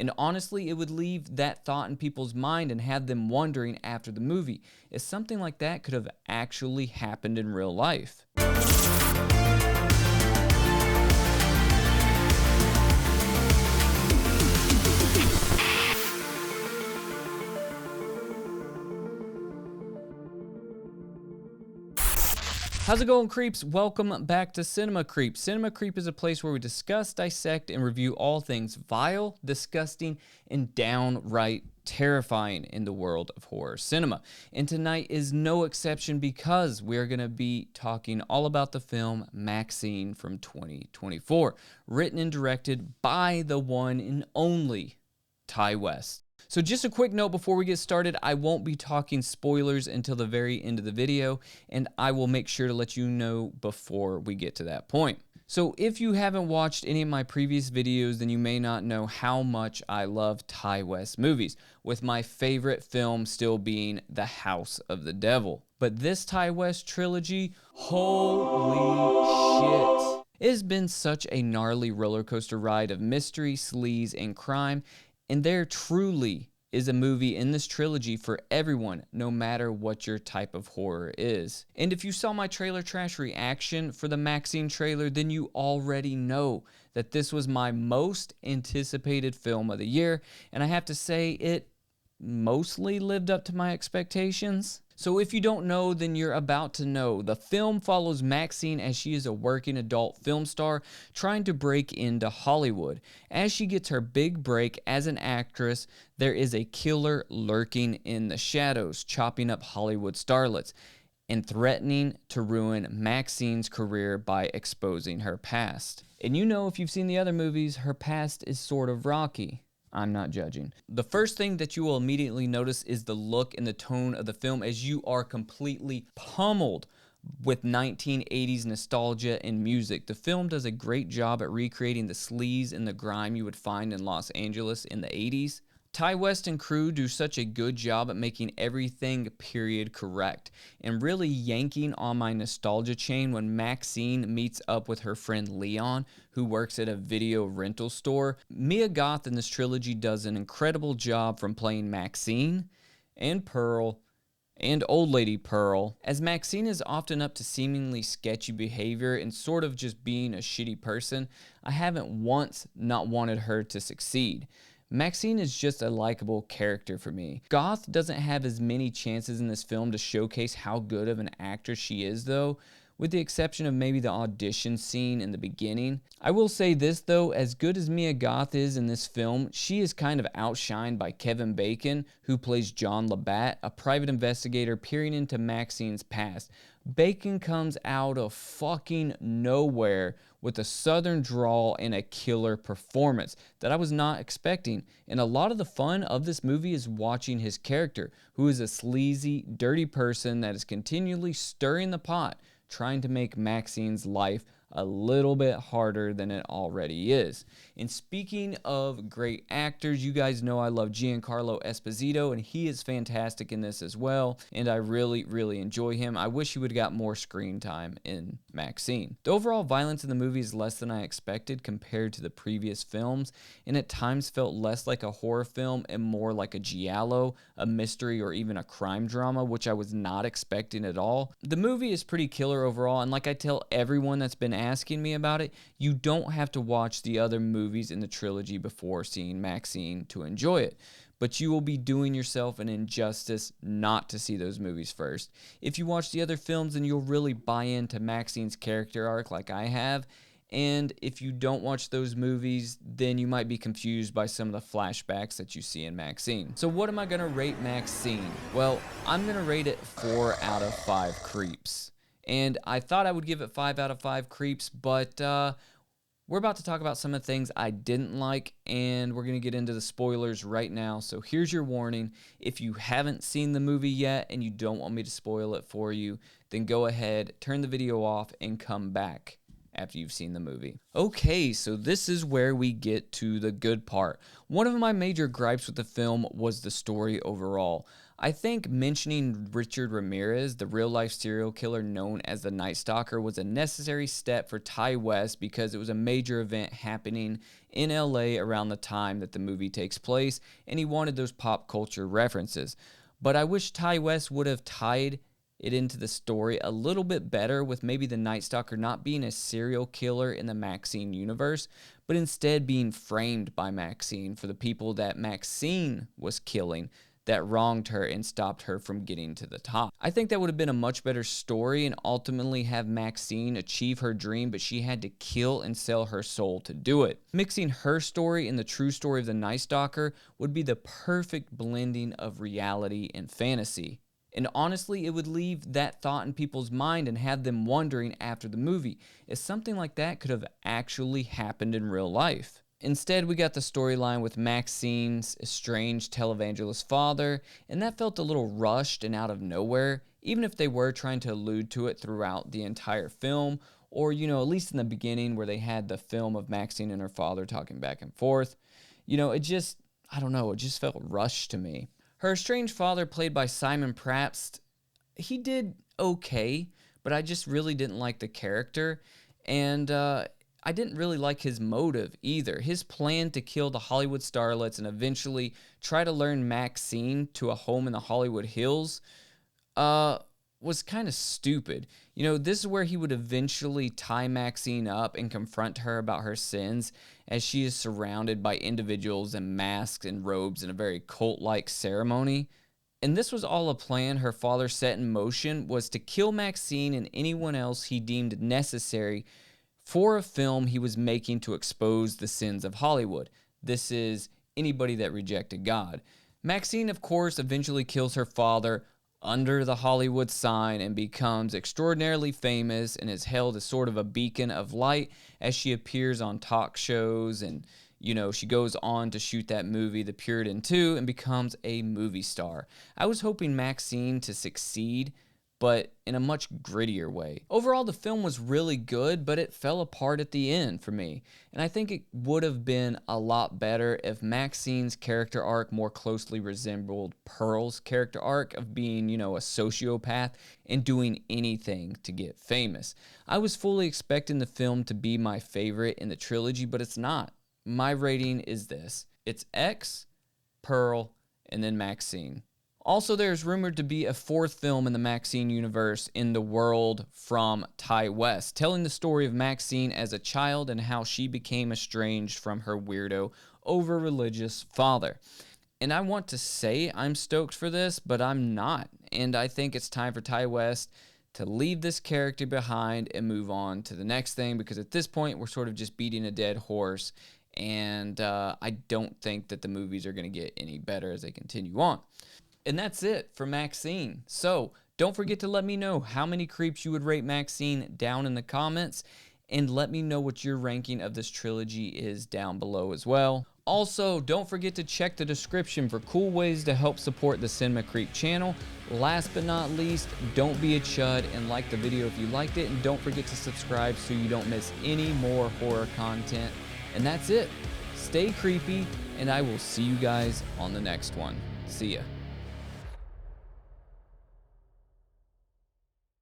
And honestly, it would leave that thought in people's mind and have them wondering after the movie if something like that could have actually happened in real life. How's it going, creeps? Welcome back to Cinema Creep. Cinema Creep is a place where we discuss, dissect, and review all things vile, disgusting, and downright terrifying in the world of horror cinema. And tonight is no exception because we're going to be talking all about the film Maxxxine from 2024, written and directed by the one and only Ti West. So just a quick note before we get started, I won't be talking spoilers until the very end of the video, and I will make sure to let you know before we get to that point. So if you haven't watched any of my previous videos, then you may not know how much I love Ti West movies, with my favorite film still being The House of the Devil. But this Ti West trilogy, holy shit. It has been such a gnarly roller coaster ride of mystery, sleaze, and crime. And there truly is a movie in this trilogy for everyone, no matter what your type of horror is. And if you saw my trailer trash reaction for the Maxxxine trailer, then you already know that this was my most anticipated film of the year. And I have to say, it mostly lived up to my expectations. So if you don't know, then you're about to know. The film follows Maxxxine as she is a working adult film star trying to break into Hollywood. As she gets her big break as an actress, there is a killer lurking in the shadows, chopping up Hollywood starlets and threatening to ruin Maxxine's career by exposing her past. And you know, if you've seen the other movies, her past is sort of rocky. I'm not judging. The first thing that you will immediately notice is the look and the tone of the film, as you are completely pummeled with 1980s nostalgia and music. The film does a great job at recreating the sleaze and the grime you would find in Los Angeles in the 80s. Ti West and crew do such a good job at making everything period correct and really yanking on my nostalgia chain when Maxxxine meets up with her friend Leon, who works at a video rental store. Mia Goth in this trilogy does an incredible job from playing Maxxxine and Pearl and Old Lady Pearl, as Maxxxine is often up to seemingly sketchy behavior and sort of just being a shitty person. I haven't once not wanted her to succeed. Maxxxine is just a likable character for me. Goth doesn't have as many chances in this film to showcase how good of an actress she is though, with the exception of maybe the audition scene in the beginning. I will say this though, as good as Mia Goth is in this film, she is kind of outshined by Kevin Bacon, who plays John Labatt, a private investigator peering into Maxxine's past. Bacon comes out of fucking nowhere with a southern drawl and a killer performance that I was not expecting. And a lot of the fun of this movie is watching his character, who is a sleazy, dirty person that is continually stirring the pot, trying to make Maxxine's life a little bit harder than it already is. And speaking of great actors, you guys know I love Giancarlo Esposito, and he is fantastic in this as well, and I really, really enjoy him. I wish he would have got more screen time in Maxxxine. The overall violence in the movie is less than I expected compared to the previous films, and at times felt less like a horror film and more like a giallo, a mystery, or even a crime drama, which I was not expecting at all. The movie is pretty killer overall, and like I tell everyone that's been asking me about it, you don't have to watch the other movies in the trilogy before seeing Maxxxine to enjoy it, but you will be doing yourself an injustice not to see those movies first. If you watch the other films, then you'll really buy into Maxxine's character arc like I have, and if you don't watch those movies, then you might be confused by some of the flashbacks that you see in Maxxxine. So what am I going to rate Maxxxine? Well, I'm going to rate it 4 out of 5 creeps. And I thought I would give it 5 out of 5 creeps, but we're about to talk about some of the things I didn't like, and we're going to get into the spoilers right now. So here's your warning. If you haven't seen the movie yet and you don't want me to spoil it for you, then go ahead, turn the video off, and come back after you've seen the movie. Okay, so this is where we get to the good part. One of my major gripes with the film was the story overall. I think mentioning Richard Ramirez, the real life serial killer known as the Night Stalker, was a necessary step for Ty West because it was a major event happening in LA around the time that the movie takes place, and he wanted those pop culture references. But I wish Ty West would have tied it into the story a little bit better, with maybe the Night Stalker not being a serial killer in the Maxxine universe, but instead being framed by Maxxine for the people that Maxxine was killing that wronged her and stopped her from getting to the top. I think that would have been a much better story and ultimately have Maxxine achieve her dream, but she had to kill and sell her soul to do it. Mixing her story and the true story of the Night Stalker would be the perfect blending of reality and fantasy. And honestly, it would leave that thought in people's mind and have them wondering after the movie if something like that could have actually happened in real life. Instead, we got the storyline with Maxxine's estranged televangelist father, and that felt a little rushed and out of nowhere, even if they were trying to allude to it throughout the entire film, or, at least in the beginning where they had the film of Maxxine and her father talking back and forth. It just felt rushed to me. Her estranged father, played by Simon Pratst, he did okay, but I just really didn't like the character, and I didn't really like his motive either. His plan to kill the Hollywood starlets and eventually try to lure Maxxine to a home in the Hollywood Hills was kind of stupid. This is where he would eventually tie Maxxine up and confront her about her sins, as she is surrounded by individuals in masks and robes in a very cult-like ceremony. And this was all a plan her father set in motion, was to kill Maxxine and anyone else he deemed necessary for a film he was making to expose the sins of Hollywood. This is anybody that rejected God. Maxxine, of course, eventually kills her father under the Hollywood sign and becomes extraordinarily famous and is held as sort of a beacon of light as she appears on talk shows, and she goes on to shoot that movie The Puritan 2 and becomes a movie star. I was hoping Maxxine to succeed, but in a much grittier way. Overall, the film was really good, but it fell apart at the end for me. And I think it would have been a lot better if Maxxine's character arc more closely resembled Pearl's character arc of being, a sociopath and doing anything to get famous. I was fully expecting the film to be my favorite in the trilogy, but it's not. My rating is this. It's X, Pearl, and then Maxxine. Also, there's rumored to be a fourth film in the Maxxine universe in the world from Ty West, telling the story of Maxxine as a child and how she became estranged from her weirdo, over-religious father. And I want to say I'm stoked for this, but I'm not. And I think it's time for Ty West to leave this character behind and move on to the next thing, because at this point, we're sort of just beating a dead horse, and I don't think that the movies are going to get any better as they continue on. And that's it for Maxxine. So don't forget to let me know how many creeps you would rate Maxxine down in the comments, and let me know what your ranking of this trilogy is down below as well. Also, don't forget to check the description for cool ways to help support the Cinema Creep channel. Last but not least, don't be a chud and like the video if you liked it, and don't forget to subscribe so you don't miss any more horror content. And that's it. Stay creepy, and I will see you guys on the next one. See ya.